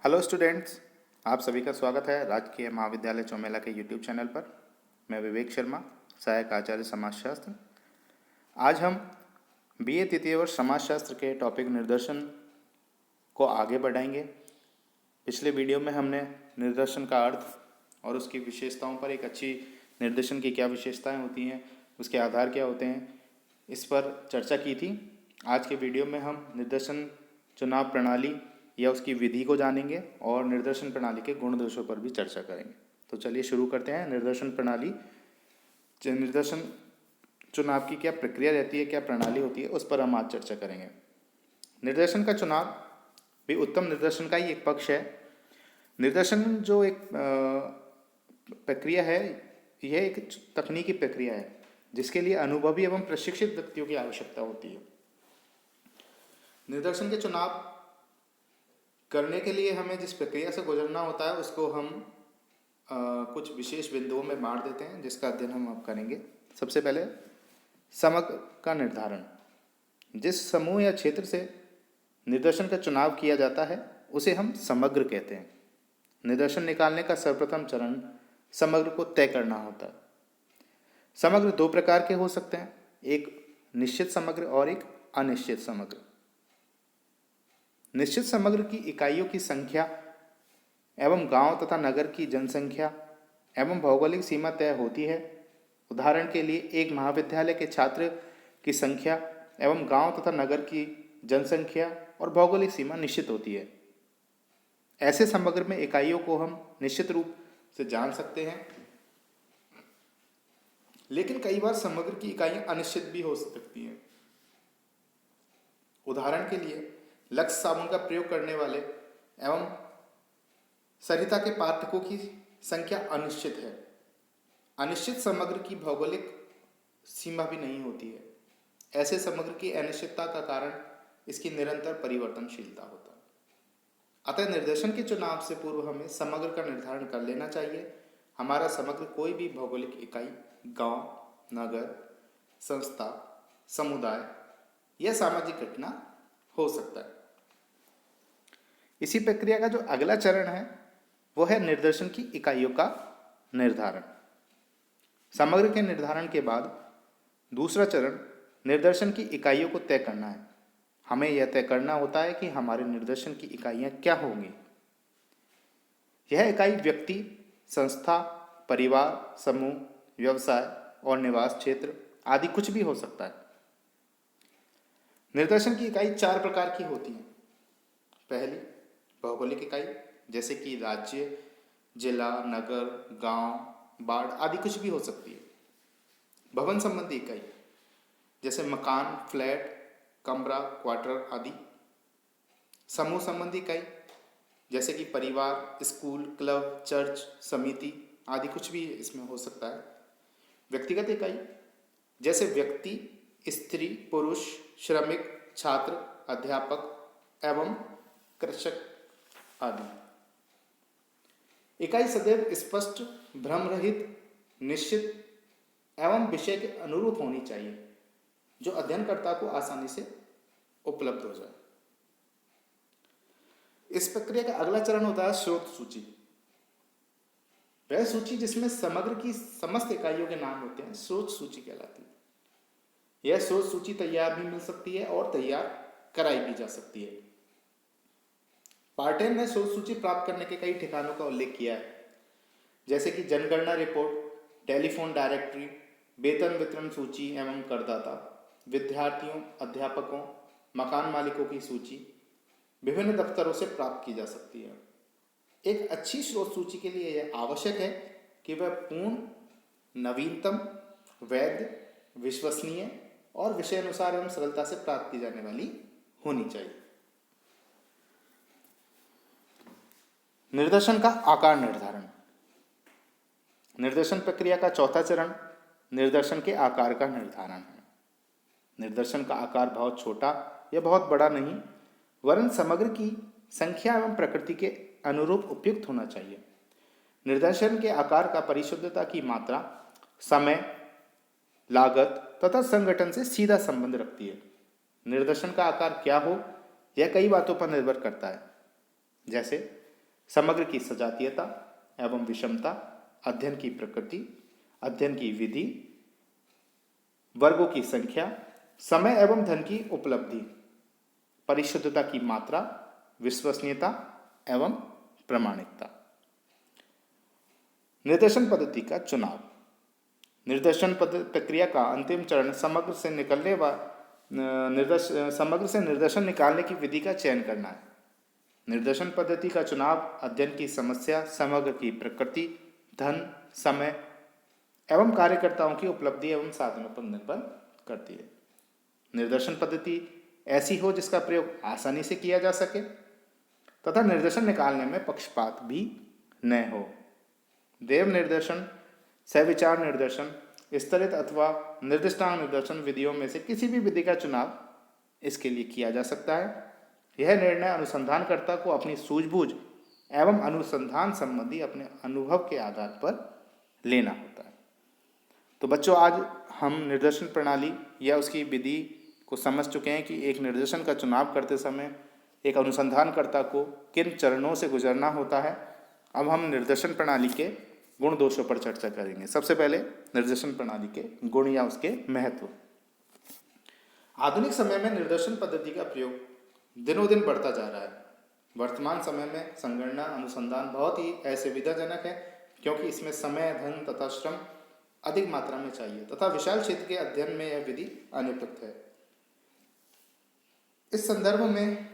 Hello students, आप सभी का स्वागत है राजकीय महाविद्यालय चौमेला के यूट्यूब चैनल पर। मैं विवेक शर्मा, सहायक आचार्य समाजशास्त्र। आज हम बीए तृतीय वर्ष समाजशास्त्र के टॉपिक निर्देशन को आगे बढ़ाएंगे। पिछले वीडियो में हमने निर्देशन का अर्थ और उसकी विशेषताओं पर, एक अच्छी निर्देशन की क्या विशेषताएं होती हैं, उसके आधार क्या होते हैं, इस पर चर्चा की थी। आज के वीडियो में हम निर्देशन चुनाव प्रणाली या उसकी विधि को जानेंगे और निर्देशन प्रणाली के गुण दोषों पर भी चर्चा करेंगे। तो चलिए शुरू करते हैं। निर्देशन प्रणाली, निर्देशन चुनाव की क्या प्रक्रिया रहती है, क्या प्रणाली होती है, उस पर हम आज चर्चा करेंगे। निर्देशन का चुनाव भी उत्तम निर्देशन का ही एक पक्ष है। निर्देशन जो एक प्रक्रिया है, यह एक तकनीकी प्रक्रिया है जिसके लिए अनुभवी एवं प्रशिक्षित व्यक्तियों की आवश्यकता होती है। निर्देशन के चुनाव करने के लिए हमें जिस प्रक्रिया से गुजरना होता है उसको हम कुछ विशेष बिंदुओं में बांट देते हैं, जिसका अध्ययन हम अब करेंगे। सबसे पहले समग्र का निर्धारण। जिस समूह या क्षेत्र से निर्देशन का चुनाव किया जाता है उसे हम समग्र कहते हैं। निर्देशन निकालने का सर्वप्रथम चरण समग्र को तय करना होता है। समग्र दो प्रकार के हो सकते हैं, एक निश्चित समग्र और एक अनिश्चित समग्र। निश्चित समग्र की इकाइयों की संख्या एवं गांव तथा नगर की जनसंख्या एवं भौगोलिक सीमा तय होती है। उदाहरण के लिए एक महाविद्यालय के छात्र की संख्या एवं गांव तथा नगर की जनसंख्या और भौगोलिक सीमा निश्चित होती है। ऐसे समग्र में इकाइयों को हम निश्चित रूप से जान सकते हैं, लेकिन कई बार समग्र की इकाइयां अनिश्चित भी हो सकती हैं। उदाहरण के लिए लक्स साबुन का प्रयोग करने वाले एवं सरिता के पाठकों की संख्या अनिश्चित है। अनिश्चित समग्र की भौगोलिक सीमा भी नहीं होती है। ऐसे समग्र की अनिश्चितता का कारण इसकी निरंतर परिवर्तनशीलता होता है। अतः निर्देशन के चुनाव से पूर्व हमें समग्र का निर्धारण कर लेना चाहिए। हमारा समग्र कोई भी भौगोलिक इकाई, गांव, नगर, संस्था, समुदाय या सामाजिक घटना हो सकता है। इसी प्रक्रिया का जो अगला चरण है वो है निर्देशन की इकाइयों का निर्धारण। समग्र के निर्धारण के बाद दूसरा चरण निर्देशन की इकाइयों को तय करना है। हमें यह तय करना होता है कि हमारे निर्देशन की इकाइयां क्या होंगी। यह इकाई व्यक्ति, संस्था, परिवार, समूह, व्यवसाय और निवास क्षेत्र आदि कुछ भी हो सकता है। निर्देशन की इकाई चार प्रकार की होती है। पहली भौगोलिक इकाई, जैसे कि राज्य, जिला, नगर, गांव, वार्ड आदि कुछ भी हो सकती है। भवन संबंधी इकाई, जैसे मकान, फ्लैट, कमरा, क्वार्टर आदि। समूह संबंधी इकाई, जैसे कि परिवार, स्कूल, क्लब, चर्च, समिति आदि कुछ भी इसमें हो सकता है। व्यक्तिगत इकाई, जैसे व्यक्ति, स्त्री, पुरुष, श्रमिक, छात्र, अध्यापक एवं कृषक आदि। इकाई सदैव स्पष्ट, भ्रम रहित, निश्चित एवं विषय के अनुरूप होनी चाहिए, जो अध्ययनकर्ता को आसानी से उपलब्ध हो जाए। इस प्रक्रिया का अगला चरण होता है स्रोत सूची। वह सूची जिसमें समग्र की समस्त इकाइयों के नाम होते हैं स्रोत सूची कहलाती है। यह स्रोत सूची तैयार भी मिल सकती है और तैयार कराई भी जा सकती है। पार्टेन ने स्रोत सूची प्राप्त करने के कई ठिकानों का उल्लेख किया है, जैसे कि जनगणना रिपोर्ट, टेलीफोन डायरेक्टरी, वेतन वितरण सूची एवं करदाता, विद्यार्थियों, अध्यापकों, मकान मालिकों की सूची विभिन्न दफ्तरों से प्राप्त की जा सकती है। एक अच्छी स्रोत सूची के लिए यह आवश्यक है कि वह पूर्ण, नवीनतम, वैध, विश्वसनीय और विषयानुसार एवं सरलता से प्राप्त की जाने वाली होनी चाहिए। निर्देशन का आकार निर्धारण। निर्देशन प्रक्रिया का चौथा चरण निर्देशन के आकार का निर्धारण है। निर्देशन का आकार बहुत छोटा या बहुत बड़ा नहीं, वरन समग्र की संख्या एवं प्रकृति के अनुरूप उपयुक्त होना चाहिए। निर्देशन के आकार का परिशुद्धता की मात्रा, समय, लागत तथा संगठन से सीधा संबंध रखती है। निर्देशन का आकार क्या हो यह कई बातों पर निर्भर करता है, जैसे समग्र की सजातीयता एवं विषमता, अध्ययन की प्रकृति, अध्ययन की विधि, वर्गों की संख्या, समय एवं धन की उपलब्धि, परिशुद्धता की मात्रा, विश्वसनीयता एवं प्रामाणिकता। निर्देशन पद्धति का चुनाव। निर्देशन प्रक्रिया का अंतिम चरण समग्र से निर्देशन निकालने की विधि का चयन करना है। निर्देशन पद्धति का चुनाव अध्ययन की समस्या, समग्र की प्रकृति, धन, समय एवं कार्यकर्ताओं की उपलब्धि एवं साधनों पर निर्भर करती है। निर्देशन पद्धति ऐसी हो जिसका प्रयोग आसानी से किया जा सके तथा निर्देशन निकालने में पक्षपात भी न हो। देव निर्देशन, सविचार निर्देशन, स्तरित अथवा निर्दिष्टांक निर्देशन विधियों में से किसी भी विधि का चुनाव इसके लिए किया जा सकता है। यह निर्णय अनुसंधानकर्ता को अपनी सूझबूझ एवं अनुसंधान संबंधी अपने अनुभव के आधार पर लेना होता है। तो बच्चों, आज हम निर्देशन प्रणाली या उसकी विधि को समझ चुके हैं कि एक निर्देशन का चुनाव करते समय एक अनुसंधानकर्ता को किन चरणों से गुजरना होता है। अब हम निर्देशन प्रणाली के गुण दोषों पर चर्चा करेंगे। सबसे पहले निर्देशन प्रणाली के गुण या उसके महत्व। आधुनिक समय में निर्देशन पद्धति का प्रयोग दिनों दिन बढ़ता जा रहा है। वर्तमान समय में संगणना अनुसंधान बहुत ही असुविधाजनक है क्योंकि इसमें समय, धन तथा श्रम अधिक मात्रा में चाहिए तथा विशाल क्षेत्र के अध्ययन में यह विधि अनुपयुक्त है। इस संदर्भ में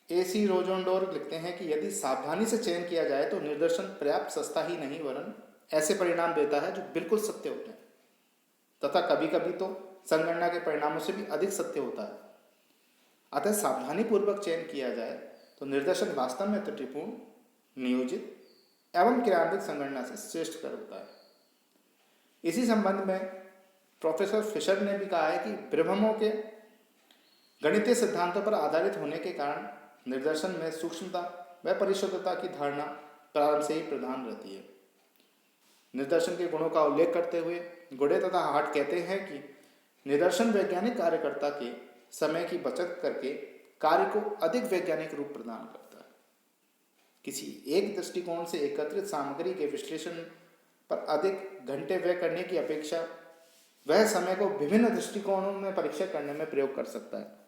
AC रोजोनडोर लिखते हैं कि यदि सावधानी से चयन किया जाए तो निर्देशन पर्याप्त सस्ता ही नहीं वरन ऐसे परिणाम देता है जो बिल्कुल सत्य होते हैं तथा कभी कभी तो संगणना के परिणामों से भी अधिक सत्य होता है। अतः सावधानी पूर्वक चयन किया जाए तो निर्देशन वास्तव में त्रुटिपूर्ण, नियोजित एवं क्रियान्वित संगणना से श्रेष्ठ कर होता है। इसी संबंध में प्रोफेसर फिशर ने भी कहा है कि विभ्रमों के गणितीय सिद्धांतों पर आधारित होने के कारण निर्देशन में सूक्ष्मता व परिशुद्धता की धारणा प्रारंभ से ही प्रधान रहती है। निर्देशन के गुणों का उल्लेख करते हुए गुडे तथा हार्ट कहते हैं कि निर्देशन वैज्ञानिक कार्यकर्ता के समय की बचत करके कार्य को अधिक वैज्ञानिक रूप प्रदान करता है। किसी एक दृष्टिकोण से एकत्रित सामग्री के विश्लेषण पर अधिक घंटे व्यय करने की अपेक्षा वह समय को विभिन्न दृष्टिकोणों में परीक्षा करने में प्रयोग कर सकता है।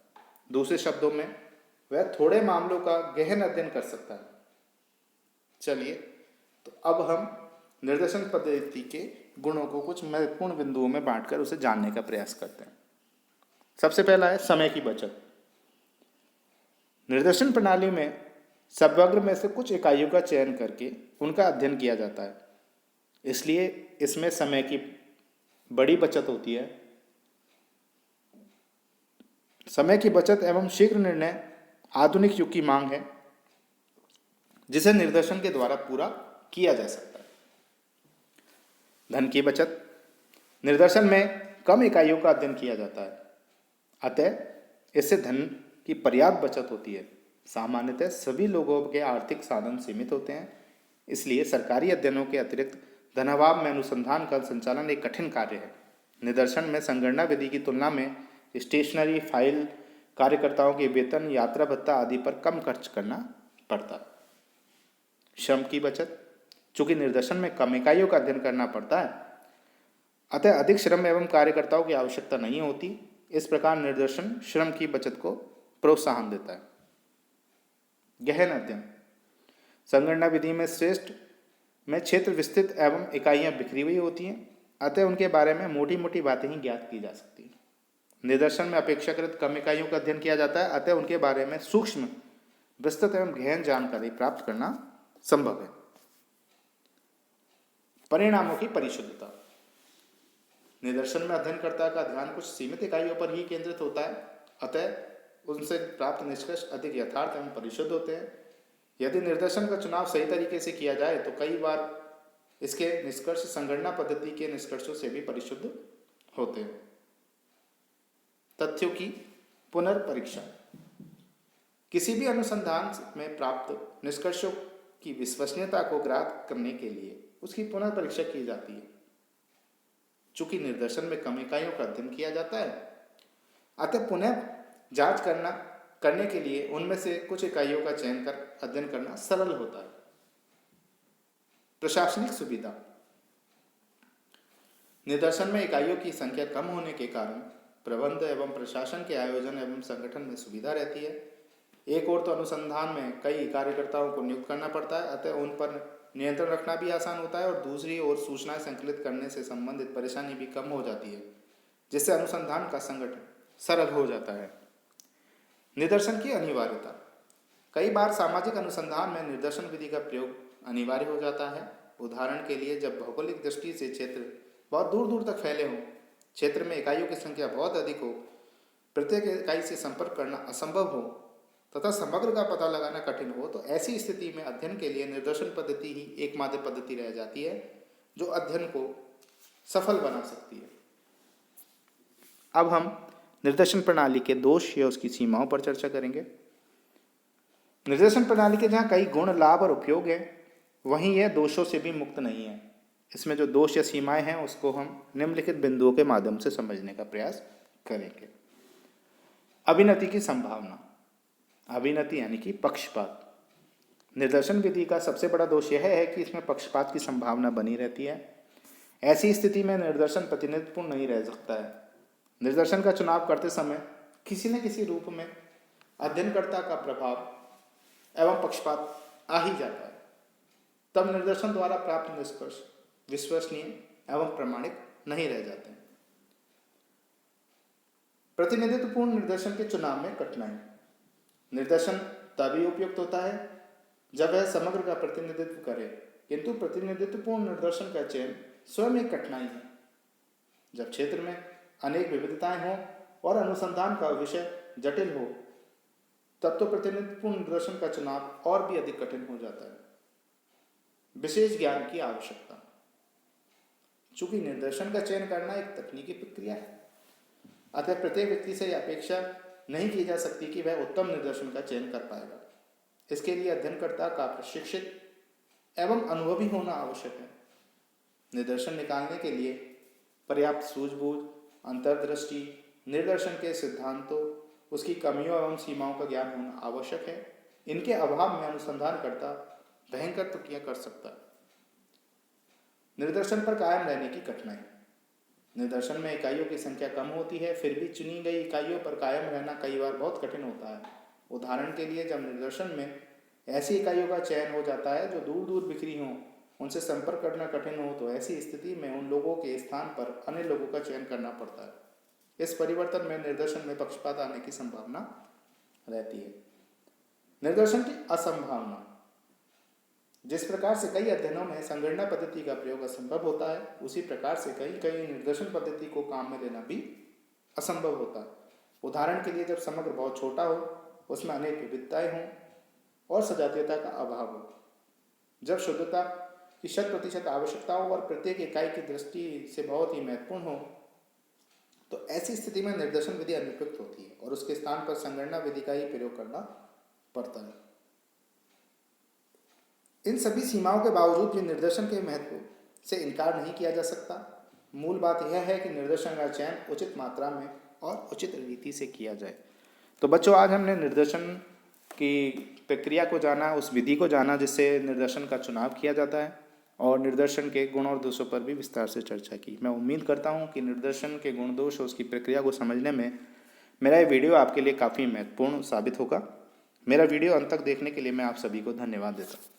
दूसरे शब्दों में वह थोड़े मामलों का गहन अध्ययन कर सकता है। चलिए, तो अब हम निर्देशन पद्धति के गुणों को कुछ महत्वपूर्ण बिंदुओं में बांटकर उसे जानने का प्रयास करते हैं। सबसे पहला है समय की बचत। निर्देशन प्रणाली में समग्र में से कुछ इकाइयों का चयन करके उनका अध्ययन किया जाता है, इसलिए इसमें समय की बड़ी बचत होती है। समय की बचत एवं शीघ्र निर्णय आधुनिक युग की मांग है जिसे निर्देशन के द्वारा पूरा किया जा सकता है। धन की बचत। निर्देशन में कम इकाइयों का अध्ययन किया जाता है, अतः इससे धन की पर्याप्त बचत होती है। सामान्यतः सभी लोगों के आर्थिक साधन सीमित होते हैं, इसलिए सरकारी अध्ययनों के अतिरिक्त धनाभाव में अनुसंधान का संचालन एक कठिन कार्य है। निर्देशन में संगणना विधि की तुलना में स्टेशनरी, फाइल, कार्यकर्ताओं के वेतन, यात्रा भत्ता आदि पर कम खर्च करना पड़ता है। श्रम की बचत। चूंकि निर्देशन में कम इकाइयों का अध्ययन करना पड़ता है, अतः अधिक श्रम एवं कार्यकर्ताओं की आवश्यकता नहीं होती। इस प्रकार निर्देशन श्रम की बचत को प्रोत्साहन देता है। गहन अध्ययन। संगणना विधि में क्षेत्र विस्तृत एवं इकाइयां बिखरी हुई होती हैं, अतः उनके बारे में मोटी मोटी बातें ही ज्ञात की जा सकती हैं। निर्देशन में अपेक्षाकृत कम इकाइयों का अध्ययन किया जाता है, अतः उनके बारे में सूक्ष्म, विस्तृत एवं गहन जानकारी प्राप्त करना संभव है। परिणामों की परिशुद्धता। निर्देशन में अध्ययनकर्ता का ध्यान कुछ सीमित इकाइयों पर ही केंद्रित होता है, अतः उनसे प्राप्त निष्कर्ष अधिक यथार्थ एवं परिशुद्ध होते हैं। यदि निर्देशन का चुनाव सही तरीके से किया जाए तो कई बार इसके निष्कर्ष संगणना पद्धति के निष्कर्षों से भी परिशुद्ध होते हैं। तथ्यों की पुनर्परीक्षा। किसी भी अनुसंधान में प्राप्त निष्कर्षों की विश्वसनीयता को ग्राह्य करने के लिए उसकी पुनर्परीक्षा की जाती है। चूंकि निर्देशन में कम इकाइयों का अध्ययन किया जाता है, अतः पुनः जांच करने के लिए उनमें से कुछ इकाइयों का चयन कर अध्ययन करना सरल होता है। प्रशासनिक सुविधा। निदर्शन में इकाइयों की संख्या कम होने के कारण प्रबंध एवं प्रशासन के आयोजन एवं संगठन में सुविधा रहती है। एक ओर तो अनुसंधान में कई कार्यकर्ताओं को नियुक्त करना पड़ता है, अतः उन पर नियंत्रण रखना भी आसान होता है, और दूसरी ओर सूचनाएं संकलित करने से संबंधित परेशानी भी कम हो जाती है, जिससे अनुसंधान का संगठन सरल हो जाता है। निदर्शन की अनिवार्यता। कई बार सामाजिक अनुसंधान में निदर्शन विधि का प्रयोग अनिवार्य हो जाता है। उदाहरण के लिए, जब भौगोलिक दृष्टि से क्षेत्र बहुत दूर दूर तक फैले हों, क्षेत्र में इकाइयों की संख्या बहुत अधिक हो, प्रत्येक इकाई से संपर्क करना असंभव हो तथा समग्र का पता लगाना कठिन हो, तो ऐसी स्थिति में अध्ययन के लिए निर्देशन पद्धति ही एकमात्र पद्धति रह जाती है, जो अध्ययन को सफल बना सकती है। अब हम निर्देशन प्रणाली के दोष या उसकी सीमाओं पर चर्चा करेंगे। निर्देशन प्रणाली के जहाँ कई गुण, लाभ और उपयोग हैं, वहीं यह दोषों से भी मुक्त नहीं है। इसमें जो दोष या सीमाएं हैं उसको हम निम्नलिखित बिंदुओं के माध्यम से समझने का प्रयास करेंगे। अभिनति की संभावना। अभिनति यानी कि पक्षपात। निर्देशन विधि का सबसे बड़ा दोष यह है कि इसमें पक्षपात की संभावना बनी रहती है। ऐसी स्थिति में निर्देशन प्रतिनिधित्वपूर्ण नहीं रह सकता है। निर्देशन का चुनाव करते समय किसी न किसी रूप में अध्ययनकर्ता का प्रभाव एवं पक्षपात आ ही जाता है। तब निर्देशन द्वारा प्राप्त निष्कर्ष विश्वसनीय एवं प्रामाणिक नहीं रह जाते हैं। प्रतिनिधित्वपूर्ण निर्देशन के चुनाव में कठिनाई। निर्देशन तभी उपयुक्त होता है जब वह समग्र का प्रतिनिधित्व करे, किंतु प्रतिनिधित्वपूर्ण निर्देशन का चयन स्वयं एक कठिनाई है। जब क्षेत्र में अनेक विविधताएं हों और अनुसंधान का विषय जटिल हो, तब तो प्रतिनिधित्वपूर्ण निर्देशन का चुनाव और भी अधिक कठिन हो जाता है। विशेष ज्ञान की आवश्यकता। चूंकि निर्देशन का चयन करना एक तकनीकी प्रक्रिया है, अतः प्रत्येक व्यक्ति से यह अपेक्षा नहीं की जा सकती कि वह उत्तम निर्देशन का चयन कर पाएगा। इसके लिए अध्ययनकर्ता का प्रशिक्षित एवं अनुभवी होना आवश्यक है। निर्देशन निकालने के लिए पर्याप्त सूझबूझ, अंतर्दृष्टि, निर्देशन के सिद्धांतों, उसकी कमियों एवं सीमाओं का ज्ञान होना आवश्यक है। इनके अभाव में अनुसंधानकर्ता भयंकर त्रुटियां कर सकता है। निर्देशन पर कायम रहने की कठिनाई। निर्देशन में इकाइयों की संख्या कम होती है, फिर भी चुनी गई इकाइयों पर कायम रहना कई बार बहुत कठिन होता है। उदाहरण के लिए, जब निर्देशन में ऐसी इकाइयों का चयन हो जाता है जो दूर दूर बिखरी हों, उनसे संपर्क करना कठिन हो, तो ऐसी स्थिति में उन लोगों के स्थान पर अन्य लोगों का चयन करना पड़ता है। इस परिवर्तन में निर्देशन में पक्षपात आने की संभावना रहती है। निर्देशन की असंभावना। जिस प्रकार से कई अध्ययनों में संगणना पद्धति का प्रयोग असंभव होता है, उसी प्रकार से कई निर्देशन पद्धति को काम में लेना भी असंभव होता है। उदाहरण के लिए, जब समग्र बहुत छोटा हो, उसमें अनेक विविधताएं हों और सजातीयता का अभाव हो, जब शुद्धता की 100% आवश्यकता हो और प्रत्येक इकाई की दृष्टि से बहुत ही महत्वपूर्ण हो, तो ऐसी स्थिति में निर्देशन विधि अनुपयुक्त होती है और उसके स्थान पर संगणना विधि का ही प्रयोग करना पड़ता है। इन सभी सीमाओं के बावजूद भी निर्देशन के महत्व से इनकार नहीं किया जा सकता। मूल बात यह है कि निर्देशन का चयन उचित मात्रा में और उचित रीति से किया जाए। तो बच्चों, आज हमने निर्देशन की प्रक्रिया को जाना, उस विधि को जाना जिससे निर्देशन का चुनाव किया जाता है, और निर्देशन के गुण और दोषों पर भी विस्तार से चर्चा की। मैं उम्मीद करता हूँ कि निर्देशन के गुण दोष और उसकी प्रक्रिया को समझने में मेरा ये वीडियो आपके लिए काफ़ी महत्वपूर्ण साबित होगा। मेरा वीडियो अंत तक देखने के लिए मैं आप सभी को धन्यवाद देता हूँ।